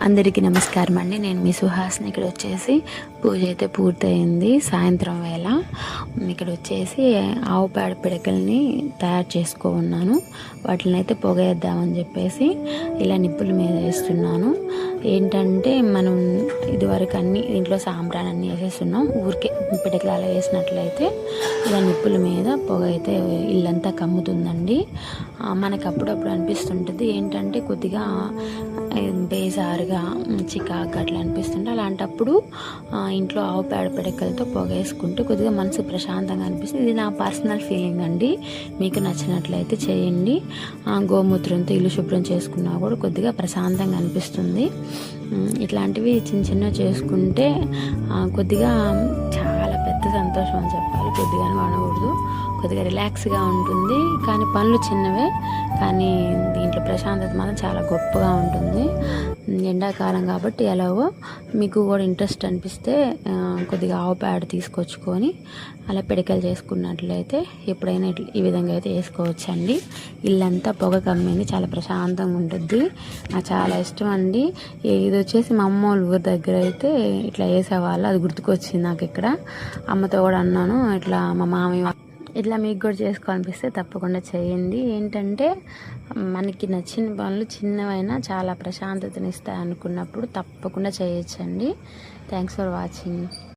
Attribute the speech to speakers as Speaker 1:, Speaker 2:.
Speaker 1: అందరికీ నమస్కారం అండి. నేను మీ సుహాస్ని. ఇక్కడ వచ్చేసి పూజ అయితే పూర్తయింది. సాయంత్రం వేళ ఇక్కడ వచ్చేసి ఆవు పేడ పిడకల్ని తయారు చేసుకున్నాను. వాటిని అయితే పొగేద్దామని చెప్పేసి ఇలా నిప్పుల మీద వేస్తున్నాను. ఏంటంటే మనం ఇదివరకు అన్నీ ఇంట్లో సాంబ్రాన్ని అన్నీ వేసేస్తున్నాం. ఊరికే పిడకలు అలా వేసినట్లయితే ఇలా నిప్పుల మీద పొగ అయితే ఇల్లంతా కమ్ముతుందండి. మనకు అప్పుడప్పుడు అనిపిస్తుంటుంది ఏంటంటే కొద్దిగా బేజారుగా చికాకు అట్లా అనిపిస్తుంటే, అలాంటప్పుడు ఇంట్లో ఆవు పేడ పిడకలతో పొగ వేసుకుంటే కొద్దిగా మనసు ప్రశాంతంగా అనిపిస్తుంది. ఇది నా పర్సనల్ ఫీలింగ్ అండి. మీకు నచ్చినట్లయితే చేయండి. గోమూత్రంతో ఇల్లు శుభ్రం చేసుకున్నా కూడా కొద్దిగా ప్రశాంతంగా అనిపిస్తుంది. ఇట్లాంటివి చిన్న చిన్నవి చేసుకుంటే కొద్దిగా చాలా పెద్ద సంతోషం అని చెప్పాలి. కొద్దిగానే అనకూడదు, కొద్దిగా రిలాక్స్గా ఉంటుంది. కానీ పనులు చిన్నవే, కానీ దీంట్లో ప్రశాంతత మాత్రం చాలా గొప్పగా ఉంటుంది. ఎండాకాలం కాబట్టి ఎలాగో మీకు కూడా ఇంట్రెస్ట్ అనిపిస్తే కొద్దిగా ఆవు పేడ తీసుకొచ్చుకొని అలా పిడకలు చేసుకున్నట్లయితే ఎప్పుడైనా ఈ విధంగా అయితే వేసుకోవచ్చండి. ఇల్లంతా పొగ కమ్మింది, చాలా ప్రశాంతంగా ఉంటుంది. నాకు చాలా ఇష్టం అండి. ఇది వచ్చేసి మా అమ్మ వాళ్ళ ఊరి దగ్గర అయితే ఇట్లా వేసేవాళ్ళు. అది గుర్తుకొచ్చింది నాకు. ఇక్కడ అమ్మతో కూడా అన్నాను, ఇట్లా మా మామయ్య ఇట్లా మీకు కూడా చేసుకోవాలనిపిస్తే తప్పకుండా చేయండి. ఏంటంటే మనకి నచ్చిన పనులు చిన్నవైనా చాలా ప్రశాంతతనిస్తాయి అనుకున్నప్పుడు తప్పకుండా చేయొచ్చండి. Thanks for watching.